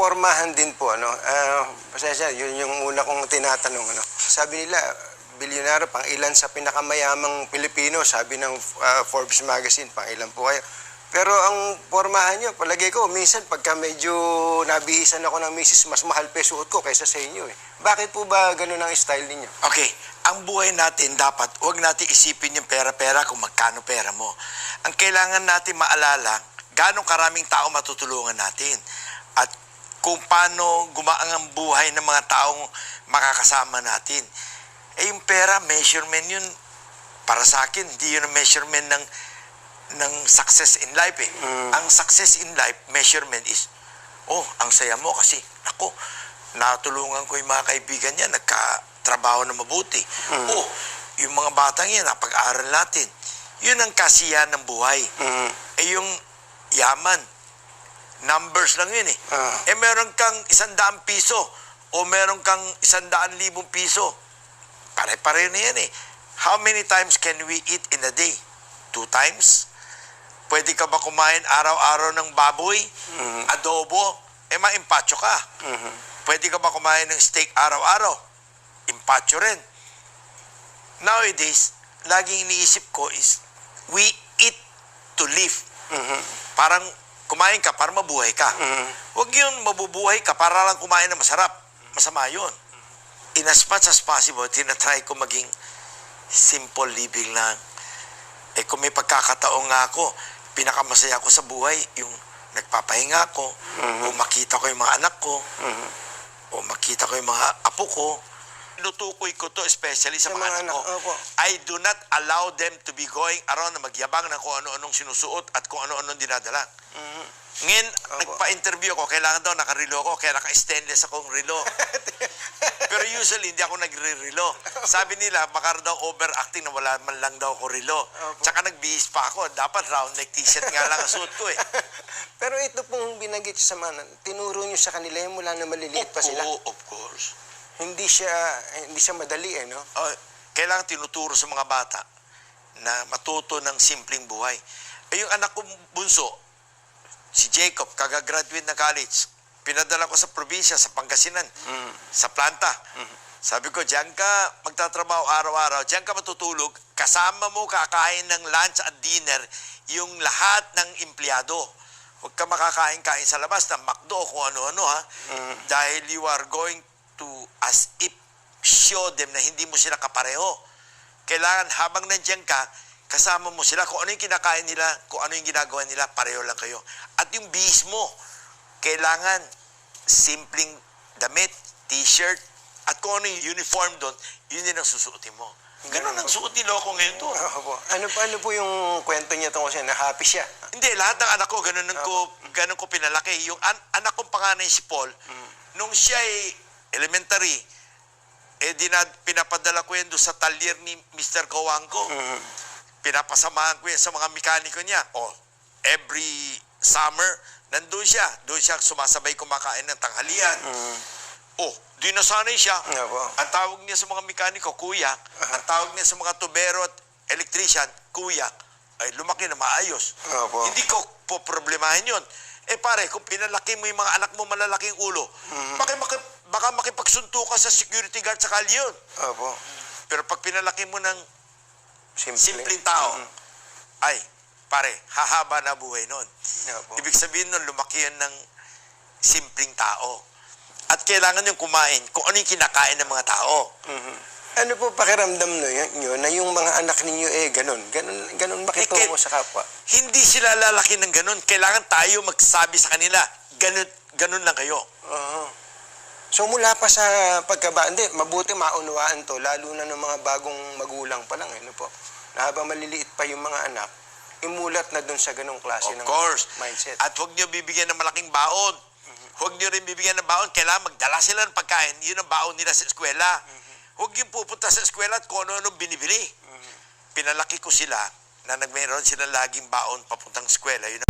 pormahan din po, pasensya, yun yung una kong tinatanong, Sabi nila, bilyonaryo, pang ilan sa pinakamayamang Pilipino, sabi ng Forbes magazine, pang ilan po kayo. Pero ang pormahan nyo, palagay ko, minsan pagka medyo nabihisan ako ng misis, mas mahal pa suot ko kaysa sa inyo eh. Bakit po ba ganun ang style ninyo? Okay, ang buhay natin dapat, huwag natin isipin yung pera-pera kung magkano pera mo. Ang kailangan natin maalala, gaano karaming tao matutulungan natin. At kung paano gumaang ang buhay ng mga taong makakasama natin. Eh yung pera, measurement yun, para sa akin, hindi yun ang measurement ng success in life eh. Ang success in life, measurement is, ang saya mo kasi, ako, natulungan ko yung mga kaibigan niya, nagkatrabaho na mabuti. Yung mga batang yan, napag-aaral natin. Yun ang kasiyahan ng buhay. Eh yung yaman, numbers lang yun eh. Eh meron kang 100 piso o meron kang 100,000 piso. Pare-pare na yan eh. How many times can we eat in a day? 2 times? Pwede ka ba kumain araw-araw ng baboy, adobo, maimpacho ka. Pwede ka ba kumain ng steak araw-araw? Impacho rin. Nowadays, laging iniisip ko is, we eat to live. Parang kumain ka para mabuhay ka. Huwag yun mabubuhay ka para lang kumain na masarap. Masama yun. In as much as possible, tinatry ko maging simple living lang. Eh kung may pagkakataon nga ako, pinakamasaya ko sa buhay, yung nagpapahinga ko, o makita ko yung mga anak ko, o makita ko yung mga apo ko. Lutukoy ko to, especially sa mga anak ko. I do not allow them to be going around na magyabang ng kung ano-anong sinusuot at kung ano-anong dinadala. Ngayon, nagpa-interview ako, kailangan daw nakarilo ako, kaya naka-stainless akong rilo. Pero usually, hindi ako nagre-rilo. Sabi nila, baka daw overacting na wala man lang daw ako rilo. Tsaka nagbihis pa ako, dapat round neck t-shirt nga lang ang suot ko eh. Pero ito pong binanggit sa mga, tinuro nyo sa kanila yung mula na maliliit pa sila. Of course. Hindi siya madali eh, no? Kailangan tinuturo sa mga bata na matuto ng simpleng buhay. Eh yung anak ko bunso, si Jacob, kagagraduate na college, pinadala ko sa probinsya, sa Pangasinan, sa planta. Sabi ko, diyan ka magtatrabaho araw-araw, diyan ka matutulog, kasama mo kakain ng lunch at dinner yung lahat ng empleyado. Huwag ka makakain-kain sa labas ng McDo o kung ano-ano ha. Dahil you are going to, as if, show them na hindi mo sila kapareho. Kailangan habang nandiyan ka, kasama mo sila, kung ano yung kinakain nila, kung ano yung ginagawa nila, pareho lang kayo. At yung bihis mo, kailangan simpleng damit, t-shirt, at kung ano yung uniform doon, yun din ang susuotin mo. Ganun ang suot ni Loco ngayon doon. Ano po yung kwento niya tungkol siya, na happy siya? Hindi, lahat ng anak ko, ganun ko pinalaki. Yung anak kong panganay si Paul, nung siya ay elementary, pinapadala ko yan doon sa talyer ni Mr. Kawangko. Pinapasamahan ko yan sa mga mekaniko niya. Every summer, nandun siya. Doon siya sumasabay kumakain ng tanghalian. Di nasanay siya. Ang tawag niya sa mga mekaniko, kuya. Ang tawag niya sa mga tubero at electrician, kuya. Ay, lumaki na maayos. Hindi ko po problemahin yun. Eh pare, kung pinalaki mo yung mga anak mo malalaking ulo, baka makipagsunto ka sa security guard sa kalye yun. Pero pag pinalaki mo ng simpleng tao, ay, pare, hahaba na buhay nun. Ibig sabihin nun, lumaki yan ng simpleng tao. At kailangan yung kumain kung ano yung kinakain ng mga tao. Ano po pakiramdam nyo na yung mga anak ninyo ganun makitungo sa kapwa? Hindi sila lalaki ng ganun. Kailangan tayo magsabi sa kanila, ganun lang kayo. So mula pa sa hindi, mabuti maunawaan to, lalo na ng mga bagong magulang pa lang, po. Na habang maliliit pa yung mga anak, imulat na dun sa ganung klase ng mindset. At huwag nyo bibigyan ng malaking baon. Huwag nyo rin bibigyan ng baon. Kailangan magdala sila ng pagkain. Yun ang baon nila sa eskwela. Huwag yung pupunta sa eskwela at kung ano-ano binibili. Pinalaki ko sila na mayroon sila laging baon papuntang eskwela. Yun